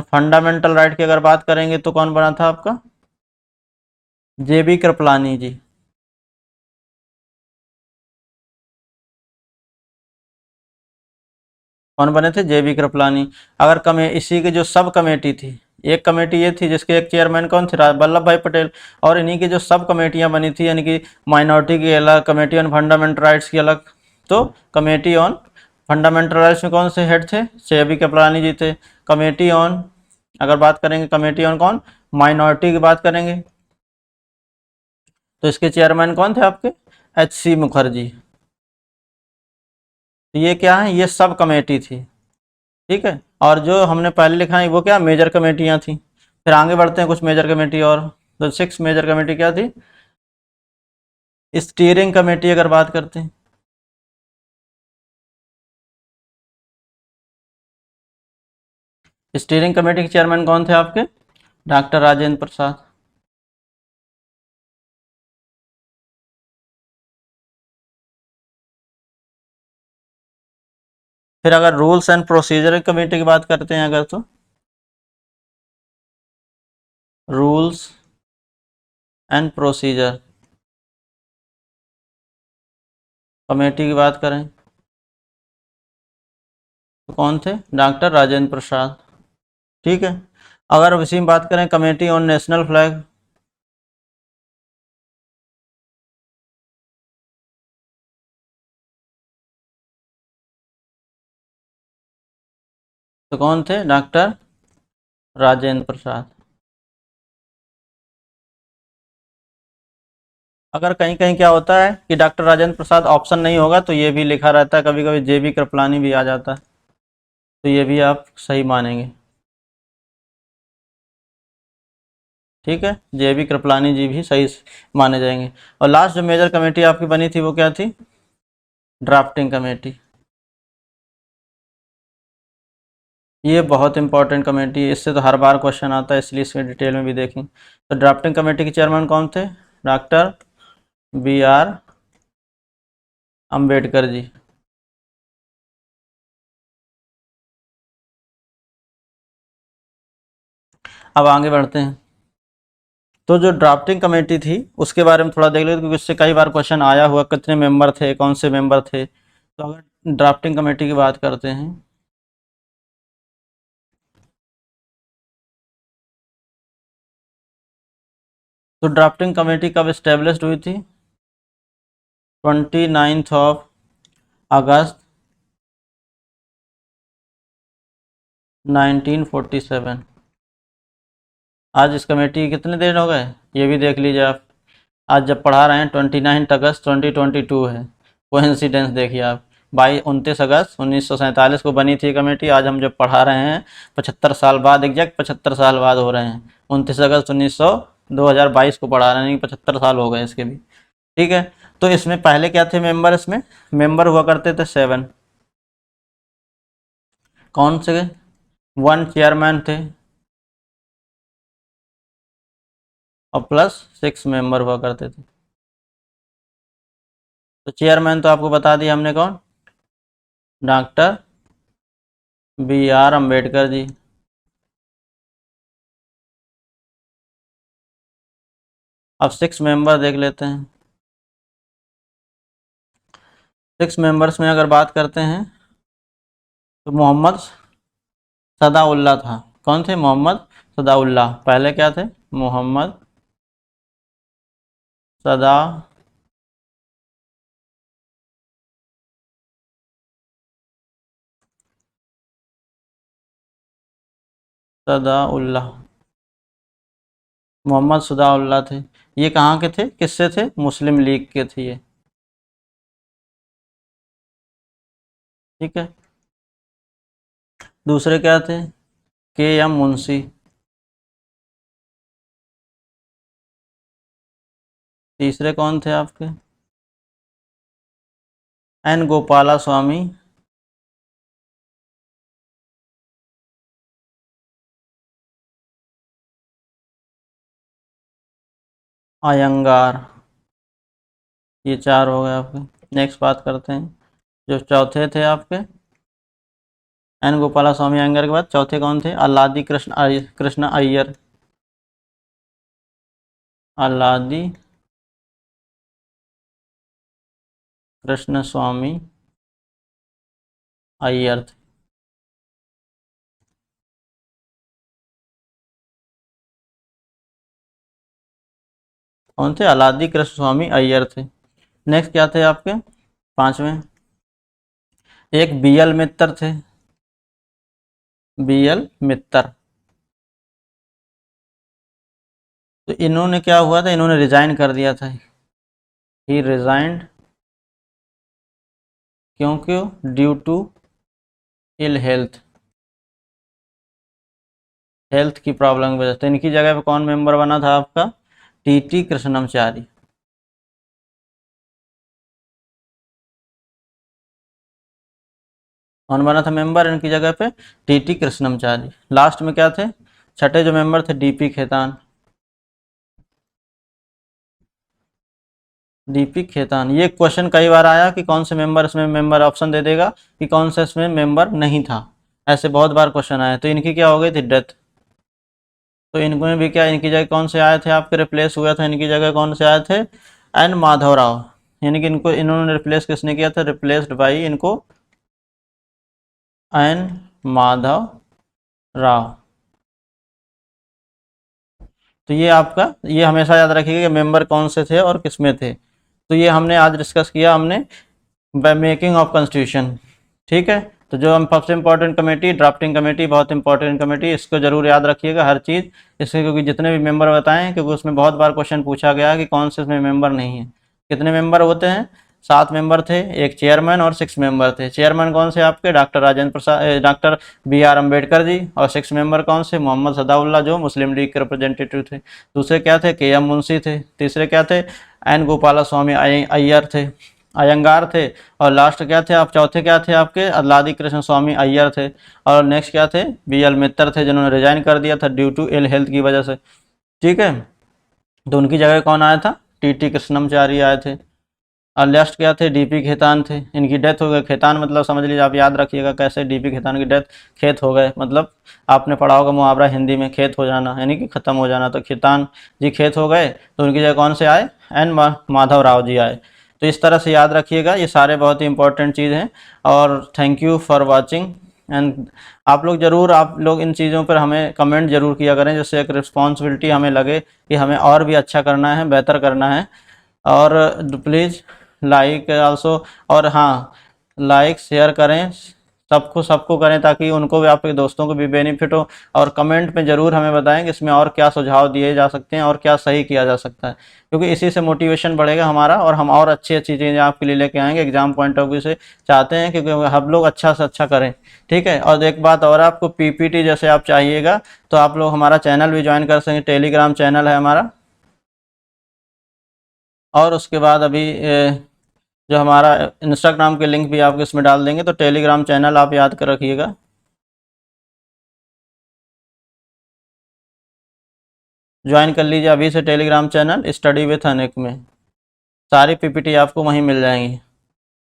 फंडामेंटल राइट की अगर बात करेंगे तो कौन बना था आपका? जेबी कृपलानी जी। कौन बने थे? जेबी कृपलानी। अगर इसी की जो सब कमेटी थी, एक कमेटी ये थी जिसके एक चेयरमैन कौन थे? वल्लभ भाई पटेल। और इन्हीं की जो सब कमेटियां बनी थी, यानी कि माइनॉरिटी की अलग, कमेटी ऑन फंडामेंटल राइट्स की अलग। तो कमेटी ऑन फंडामेंटल राइट्स में कौन से हेड थे? जेबी कृपलानी जी थे। कमेटी ऑन, अगर बात करेंगे कमेटी ऑन कौन, माइनॉरिटी की बात करेंगे, तो इसके चेयरमैन कौन थे आपके? H.C. मुखर्जी। तो ये क्या है? ये सब कमेटी थी। ठीक है। और जो हमने पहले लिखा है वो क्या? मेजर कमेटियां थी। फिर आगे बढ़ते हैं, कुछ मेजर कमेटी और। तो 6 मेजर कमेटी क्या थी? स्टीयरिंग कमेटी अगर बात करते हैं, स्टीयरिंग कमेटी के चेयरमैन कौन थे आपके? डॉक्टर राजेंद्र प्रसाद। फिर अगर रूल्स एंड प्रोसीजर कमेटी की बात करते हैं अगर, तो रूल्स एंड प्रोसीजर कमेटी की बात करें तो कौन थे? डॉक्टर राजेंद्र प्रसाद। ठीक है। अगर इसी में बात करें कमेटी ऑन नेशनल फ्लैग, तो कौन थे? डॉक्टर राजेंद्र प्रसाद। अगर कहीं कहीं क्या होता है कि डॉक्टर राजेंद्र प्रसाद ऑप्शन नहीं होगा तो ये भी लिखा रहता है, कभी कभी जेबी कृपलानी भी आ जाता है, तो ये भी आप सही मानेंगे। ठीक है, जेबी कृपलानी जी भी सही माने जाएंगे। और लास्ट जो मेजर कमेटी आपकी बनी थी वो क्या थी? Drafting committee. ये बहुत इंपॉर्टेंट कमेटी है, इससे तो हर बार क्वेश्चन आता है, इसलिए इसमें डिटेल में भी देखें। तो ड्राफ्टिंग कमेटी के चेयरमैन कौन थे? Doctor B.R. अम्बेडकर जी। अब आगे बढ़ते हैं। तो जो ड्राफ्टिंग कमेटी थी उसके बारे में थोड़ा देख लेते, क्योंकि उससे कई बार क्वेश्चन आया हुआ, कितने मेंबर थे, कौन से मेंबर थे। तो अगर ड्राफ्टिंग कमेटी की बात करते हैं, तो ड्राफ्टिंग कमेटी कब इस्टेब्लिश्ड हुई थी? 29 अगस्त 1947। आज इस कमेटी के कितने दिन हो गए, ये भी देख लीजिए आप। आज जब पढ़ा रहे हैं 29 अगस्त 2022 है। कोइंसिडेंस देखिए आप। 29 अगस्त 1947 को बनी थी कमेटी, आज हम जब पढ़ा रहे हैं 75 साल बाद, एग्जैक्ट 75 साल बाद हो रहे हैं। 29 अगस्त 2022 को पढ़ा रहे हैं, 75 साल हो गए इसके भी। ठीक है। तो इसमें पहले क्या थे मेंबर? इसमें मेंबर हुआ करते थे 7। कौन से? 1 चेयरमैन थे और प्लस 6 मेंबर हुआ करते थे। तो चेयरमैन तो आपको बता दिया हमने कौन, डॉक्टर B.R. अम्बेडकर जी। अब 6 मेंबर देख लेते हैं। 6 मेंबर्स में अगर बात करते हैं तो मोहम्मद सदाउल्ला था। कौन थे? मोहम्मद सदाउल्ला। पहले क्या थे? मोहम्मद सदा सदाउल्ला। मोहम्मद सदाउल्ला थे। ये कहाँ के थे? किससे थे? मुस्लिम लीग के थे ये। ठीक है। दूसरे क्या थे? K.M. मुंशी। तीसरे कौन थे आपके? N. गोपाला स्वामी। अयंगार। ये 4 हो गए आपके। नेक्स्ट बात करते हैं जो चौथे थे आपके, एन गोपाला स्वामी अयंगार के बाद चौथे कौन थे? अल्लादी कृष्ण अय्यर। अल्लादी कृष्ण स्वामी अय्यर थे। कौन थे? अल्लादी कृष्ण स्वामी अय्यर थे। नेक्स्ट क्या थे आपके? पांचवें, एक बीएल मित्तर थे। बीएल मित्तर। तो इन्होंने क्या हुआ था, इन्होंने रिजाइन कर दिया था। ही रिजाइंड, क्यों क्यों? Due to ill health, health की प्रॉब्लम की वजह से। तो इनकी जगह पे कौन मेंबर बना था आपका? टीटी कृष्णमचारी। कौन बना था मेंबर इनकी जगह पे? टीटी कृष्णमचारी। लास्ट में क्या थे? छठे जो मेंबर थे, डीपी खेतान। डीपी खेतान। ये क्वेश्चन कई बार आया कि कौन से मेंबर इसमें मेंबर, ऑप्शन दे देगा कि कौन सा इसमें मेंबर नहीं था। ऐसे बहुत बार क्वेश्चन आए। तो इनकी क्या हो गई थी? डेथ। तो इनको भी क्या, इनकी जगह कौन से आए थे आपके? रिप्लेस हुआ था इनकी जगह कौन से आए थे? एन माधव राव। यानी कि इनको, इन्होंने रिप्लेस किसने किया था? रिप्लेस्ड बाई इनको एन माधव राव। तो ये आपका, ये हमेशा याद रखिएगा कि मेंबर कौन से थे और किसमें थे। तो ये हमने आज डिस्कस किया हमने बाय मेकिंग ऑफ कॉन्स्टिट्यूशन। ठीक है। तो जो हम सबसे इम्पोर्टेंट कमेटी, ड्राफ्टिंग कमेटी, बहुत इंपॉर्टेंट कमेटी, इसको जरूर याद रखिएगा हर चीज़। इससे क्योंकि जितने भी मेंबर बताएं, क्योंकि उसमें बहुत बार क्वेश्चन पूछा गया कि कौन से इसमें मेंबर नहीं है। कितने मेंबर होते हैं? 7 मेंबर थे, एक चेयरमैन और 6 मेंबर थे। चेयरमैन कौन से आपके? Doctor Rajendra Prasad, doctor B R Ambedkar ji. और 6 मेंबर कौन से? मोहम्मद सदाउल्ला, जो मुस्लिम लीग के रिप्रेजेंटेटिव थे। दूसरे क्या थे? के एम मुंशी थे। तीसरे क्या थे? एन गोपाला स्वामी अय्यर थे, अयंगार थे। और लास्ट क्या थे आप? चौथे क्या थे आपके? अल्लादी कृष्ण स्वामी अय्यर थे। और नेक्स्ट क्या थे? बी एल मित्तर थे, जिन्होंने रिजाइन कर दिया था ड्यू टू इल हेल्थ की वजह से। ठीक है। तो उनकी जगह कौन आया था? टीटी कृष्णमचारी आए थे। और लास्ट क्या थे? डीपी खेतान थे। इनकी डेथ हो गई। खेतान मतलब समझ लीजिए, आप याद रखिएगा कैसे। डीपी खेतान की डेथ, खेत हो गए मतलब आपने पढ़ा होगा मुहावरा हिंदी में, खेत हो जाना यानी कि ख़त्म हो जाना। तो खेतान जी खेत हो गए, तो उनकी जगह कौन से आए? एन माधव राव जी आए। तो इस तरह से याद रखिएगा, ये सारे बहुत ही इंपॉर्टेंट चीज़ हैं। और thank you for watching. And आप लोग ज़रूर, आप लोग इन चीज़ों पर हमें कमेंट जरूर किया करें, जिससे एक रिस्पॉन्सिबिलिटी हमें लगे कि हमें और भी अच्छा करना है, बेहतर करना है। और प्लीज़ लाइक आल्सो, और हाँ, लाइक शेयर करें, सबको सबको करें, ताकि उनको भी, आपके दोस्तों को भी बेनिफिट हो। और कमेंट में ज़रूर हमें बताएं कि इसमें और क्या सुझाव दिए जा सकते हैं और क्या सही किया जा सकता है, क्योंकि इसी से मोटिवेशन बढ़ेगा हमारा, और हम और अच्छी अच्छी चीज़ें आपके लिए लेके आएंगे। एग्जाम पॉइंट ऑफ व्यू से चाहते हैं क्योंकि हम लोग अच्छा से अच्छा करें। ठीक है। और एक बात और, आपको पीपीटी जैसे आप चाहिएगा तो आप लोग हमारा चैनल भी ज्वाइन कर सकें। टेलीग्राम चैनल है हमारा। और उसके बाद अभी जो हमारा इंस्टाग्राम के लिंक भी आपको इसमें डाल देंगे। तो टेलीग्राम चैनल आप याद कर रखिएगा। ज्वाइन कर लीजिए अभी से Telegram channel study with Anik में। सारी पीपीटी आपको वहीं मिल जाएंगी,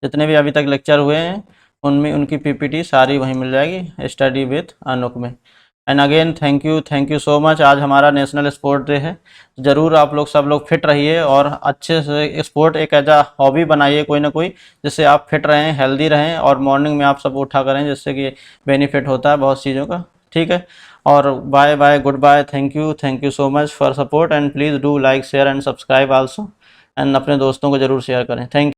जितने भी अभी तक लेक्चर हुए हैं उनमें उनकी पीपीटी सारी वहीं मिल जाएगी स्टडी विथ अनुक में। And again thank you so much. आज हमारा नेशनल स्पोर्ट डे है। ज़रूर आप लोग सब लोग फिट रहिए और अच्छे से स्पोर्ट एक एज आ हॉबी बनाइए कोई ना कोई, जिससे आप फिट रहें, हेल्दी रहें, और मॉर्निंग में आप सब उठा करें, जिससे कि बेनिफिट होता है बहुत चीज़ों का। ठीक है। और bye bye, goodbye, thank you so much for support. And please do like share and subscribe also. एंड अपने दोस्तों को ज़रूर शेयर करें। Thank you.